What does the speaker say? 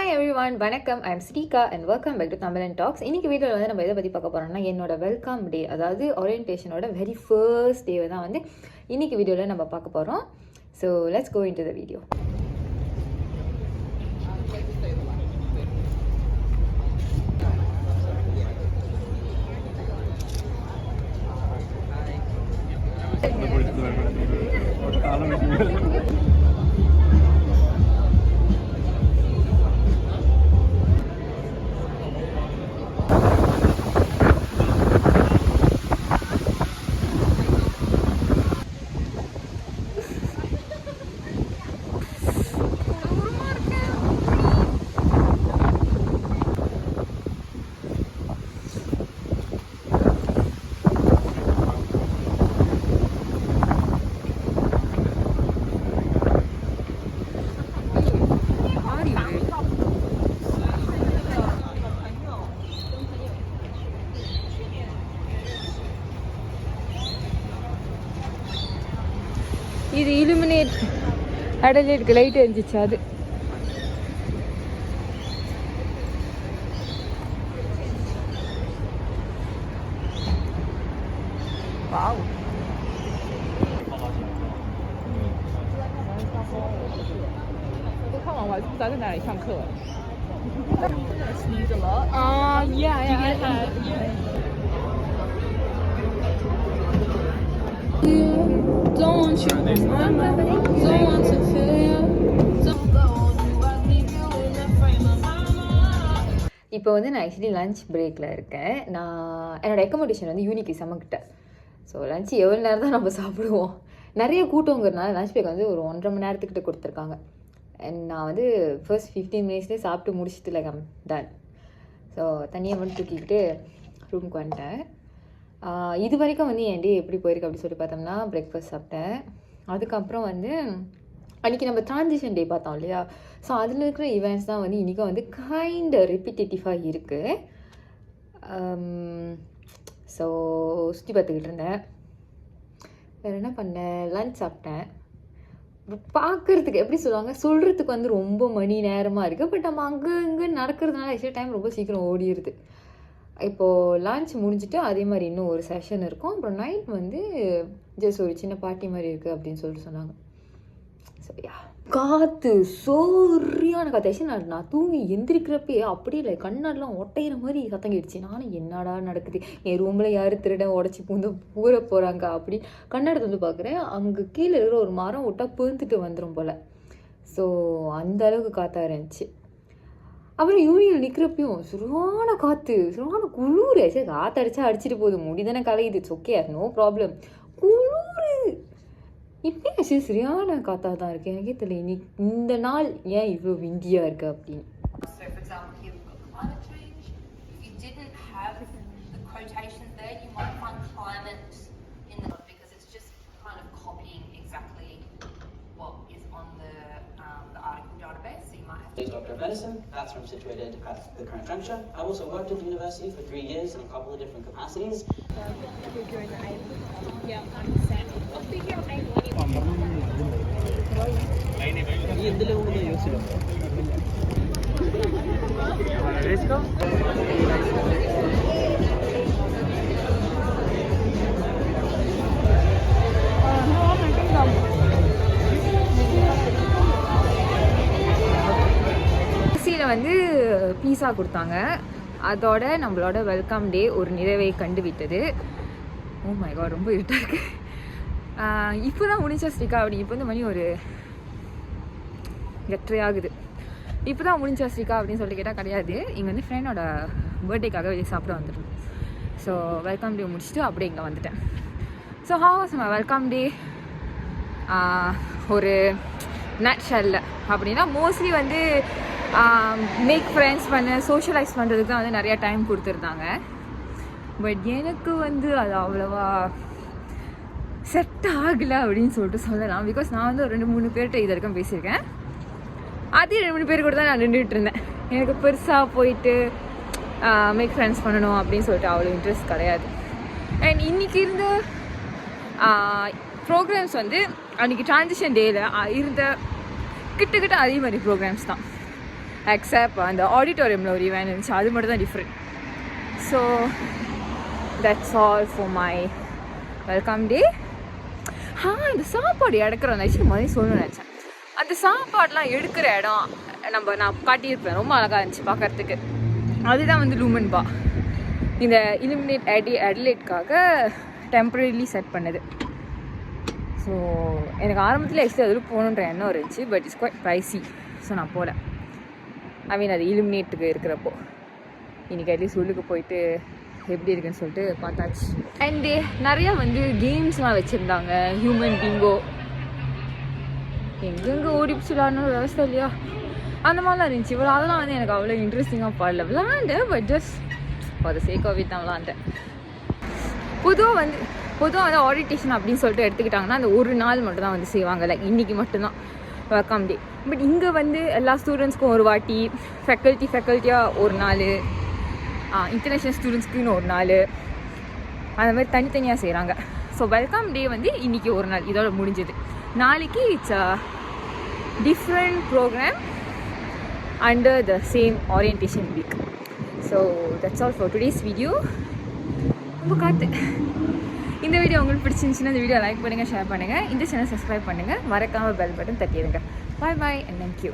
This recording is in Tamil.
Hi everyone, வணக்கம். I am Srika and welcome back to Tamil Talks. இன்னைக்கு வீடியோவில் வந்து நம்ம எதை பற்றி பார்க்க போகிறோம்னா என்னோட வெல்கம் டே, அதாவது ஓரியன்டேஷனோட வெரி ஃபர்ஸ்ட் டே தான் வந்து இன்னைக்கு வீடியோவில் நம்ம பார்க்க போகிறோம். So let's go into the video. இது இலுமினேட் அடலேட்க்கு லைட் எரிஞ்சிச்சு. அது வாவ்.看完我还是不知道在哪里上课。sneeze a lot. Yeah. Do you get that? Don't want you, don't want to feel you. Don't go, I leave you in the frame of my mind. இப்போ வந்து நான் ஆக்சுவலி லஞ்ச் பிரேக்கில் இருக்கேன். நான் என்னோடய அக்கமடேஷன் வந்து யூனிக்கு சமக்கிட்ட. ஸோ லஞ்ச் எவ்வளோ நேரம் தான் நம்ம சாப்பிடுவோம். நிறைய கூட்டங்கிறதுனால லஞ்ச் பிரேக் வந்து ஒரு 1.5 மணி நேரத்துக்கிட்ட கொடுத்துருக்காங்க. அண்ட் நான் வந்து ஃபர்ஸ்ட் 15 மினிட்ஸ்லேயே சாப்பிட்டு முடிச்சுட்டு லைக் ஐம் டன். ஸோ தண்ணியை மட்டும் தூக்கிக்கிட்டு ரூமுக்கு வந்துட்டேன். இது வரைக்கும் வந்து என் டே எப்படி போயிருக்கு அப்படின்னு சொல்லி பார்த்தோம்னா, பிரேக்ஃபாஸ்ட் சாப்பிட்டேன். அதுக்கப்புறம் வந்து அன்றைக்கி நம்ம ட்ரான்சிஷன் டே பார்த்தோம் இல்லையா, ஸோ அதில் இருக்கிற ஈவெண்ட்ஸ் தான் வந்து இன்றைக்கும் வந்து கைண்ட் ரிப்பிட்டேட்டிவாக இருக்குது. ஸோ சுற்றி பார்த்துக்கிட்டு இருந்தேன். வேறு என்ன பண்ணேன், லன்ச் சாப்பிட்டேன். பார்க்குறதுக்கு எப்படி சொல்கிறதுக்கு வந்து ரொம்ப மணி நேரமாக இருக்குது. பட் நம்ம அங்கே இங்கே நடக்கிறதுனால ஆக்சுவலி டைம் ரொம்ப சீக்கிரம் ஓடிடுது. இப்போது லன்ச் முடிஞ்சுட்டு அதே மாதிரி இன்னும் ஒரு செஷன் இருக்கும். அப்புறம் நைட் வந்து ஜஸ்ட் ஒரு சின்ன பார்ட்டி மாதிரி இருக்குது அப்படின்னு சொல்லிட்டு சொன்னாங்க. சரியா, காற்று சரியான காற்று. ஆக்சுவலி நான் தூங்கி எந்திரிக்கிறப்பே அப்படியே இல்லை, கண்ணாடெலாம் ஒட்டையிற மாதிரி சத்தம் கேட்டுச்சு. நானும் என்னடா நடக்குது, என் ரூமில் யார் திருட உடச்சி பூந்து பூர போகிறாங்க அப்படி கண்ணாடத்தை வந்து பார்க்குறேன். அங்கே கீழே இருக்கிற ஒரு மரம் விட்டால் பேர்ந்துட்டு வந்துடும் போல். ஸோ அந்த அளவுக்கு காற்றா இருந்துச்சு. அப்புறம் யூனியன் நிற்கிறப்பையும் சுருவான காற்று, சுருவான குளிர். சரி, காற்று அடித்தா அடிச்சுட்டு போகுது, முடி தானே கலையுது, இட்ஸ் ஓகே, நோ ப்ராப்ளம். குளிர் இப்போயும் ஆக்சுவலி சரியான காற்றாக தான் இருக்குது. எனக்கே தெரியல இன்னைக்கு இந்த நாள் ஏன் இவ்வளோ விண்டியாக இருக்குது அப்படின்னு. So, for example, here we've got climate change. If you didn't have the quotations there, you might find climate in the because it's just kind of copying exactly what is on the article database. So you might have to. Doctor of Medicine, that's where I'm situated at the current juncture. I've also worked at the university for 3 years in a couple of different capacities. வந்து பீஸா கொடுத்தாங்க. அதோட நம்மளோட வெல்கம் டே ஒரு நிறைவை கண்டு விட்டது. ஓ மை காட், ரொம்ப இருட்டாக இருக்குது. இப்போ தான் முடிஞ்சா ஸ்ரீகா அப்படி. இப்போ வந்து மணி ஒரு 8:30 ஆகுது. இப்போ தான் முடிஞ்சா ஸ்ரீகா அப்படின்னு சொல்லிட்டு கேட்டால் கிடையாது. இங்கே வந்து ஃப்ரெண்டோட பர்த்டேக்காக வெளியே சாப்பிட வந்துட்டோம். ஸோ வெல்கம் டே முடிச்சுட்டு அப்படியே இங்கே வந்துட்டேன். So how was my welcome day? ஒரு நட் ஷெல்ல அப்படின்னா மோஸ்ட்லி வந்து மேக் ஃப்ரெண்ட்ஸ் பண்ண, சோஷியலைஸ் பண்ணுறதுக்கு தான் வந்து நிறையா டைம் கொடுத்துருந்தாங்க. பட் எனக்கு வந்து அது அவ்வளோவா செட் ஆகலை அப்படின்னு சொல்லிட்டு சொல்லலாம். பிகாஸ் நான் வந்து ஒரு 2-3 பேர்கிட்ட இது வரைக்கும் பேசியிருக்கேன். அதே 2-3 பேர் கூட தான் நான் நின்றுட்டு இருந்தேன். எனக்கு பெருசாக போயிட்டு மேக் ஃப்ரெண்ட்ஸ் பண்ணணும் அப்படின்னு சொல்லிட்டு அவ்வளோ இன்ட்ரெஸ்ட் கிடையாது. அண்ட் இன்றைக்கி இருந்த ப்ரோக்ராம்ஸ் வந்து அன்றைக்கி ட்ரான்சிஷன் டேயில் இருந்த கிட்டத்தட்ட அதே மாதிரி ப்ரோக்ராம்ஸ் தான். எக்ஸப்ட் அந்த ஆடிட்டோரியமில் ஒரு ஈவெண்ட் இருந்துச்சு, அது மட்டும் தான் different. So that's all for my welcome day. இந்த சாப்பாடு எடுக்கிற அந்த விஷயம் மாதிரி சொல்லணும்னு நினச்சேன். அந்த சாப்பாடெலாம் எடுக்கிற இடம் நான் காட்டியிருப்பேன், ரொம்ப அழகாக இருந்துச்சு பார்க்குறதுக்கு. அதுதான் வந்து லூமன் பா, இந்த இலுமினேட் அடிலேட்காக டெம்பரரிலி செட் பண்ணது. ஸோ எனக்கு ஆரம்பத்தில் எக்ஸ்ட்ரா அதில் போகணுன்ற எண்ணம் இருந்துச்சு, but it's quite pricey. So நான் போகல. ஐ மீன் அது இலுமினேட்டுக்கு இருக்கிறப்போ. இன்றைக்கி அட்லீஸ்ட் உள்ளுக்கு போயிட்டு எப்படி இருக்குன்னு சொல்லிட்டு பார்த்தாச்சு. அண்டு நிறையா வந்து கேம்ஸ்லாம் வச்சுருந்தாங்க. ஹியூமன் பிங்கோ, எங்கெங்கே ஓடிப்பிச்சு விளாட்ணும் விவசாயம் இல்லையா, அந்த மாதிரிலாம் இருந்துச்சு. இவ்வளோ அதெல்லாம் வந்து எனக்கு அவ்வளோ இன்ட்ரெஸ்டிங்காக பாடல. விளாண்டேன், but just for the sake of it தான் விளாண்டேன். பொதுவாக வந்து ஆடிட்டேஷன் அப்படின்னு சொல்லிட்டு எடுத்துக்கிட்டாங்கன்னா அந்த ஒரு நாள் மட்டும் தான் வந்து செய்வாங்க, லைக் இன்றைக்கி மட்டும்தான் வெல்கம் டே. பட் இங்கே வந்து எல்லா ஸ்டூடெண்ட்ஸ்க்கும் ஒரு வாட்டி, ஃபேக்கல்ட்டியாக ஒரு நாள், இன்டர்நேஷ்னல் ஸ்டூடெண்ட்ஸ்க்குன்னு ஒரு நாள், அந்த மாதிரி தனித்தனியாக செய்கிறாங்க. ஸோ வெல்கம் டே வந்து இன்றைக்கி ஒரு நாள், இதோட முடிஞ்சது. நாளைக்கு it's a different programme under the same orientation week. So that's all for today's video. ரொம்ப காத்து. இந்த வீடியோ உங்களுக்கு பிடிச்சிருந்துச்சுன்னா இந்த வீடியோ லைக் பண்ணுங்கள், ஷேர் பண்ணுங்கள், இந்த சேனல் சப்ஸ்கிரைப் பண்ணுங்கள், மறக்காமல் பெல் பட்டன் தட்டிடுங்க. Bye bye and thank you.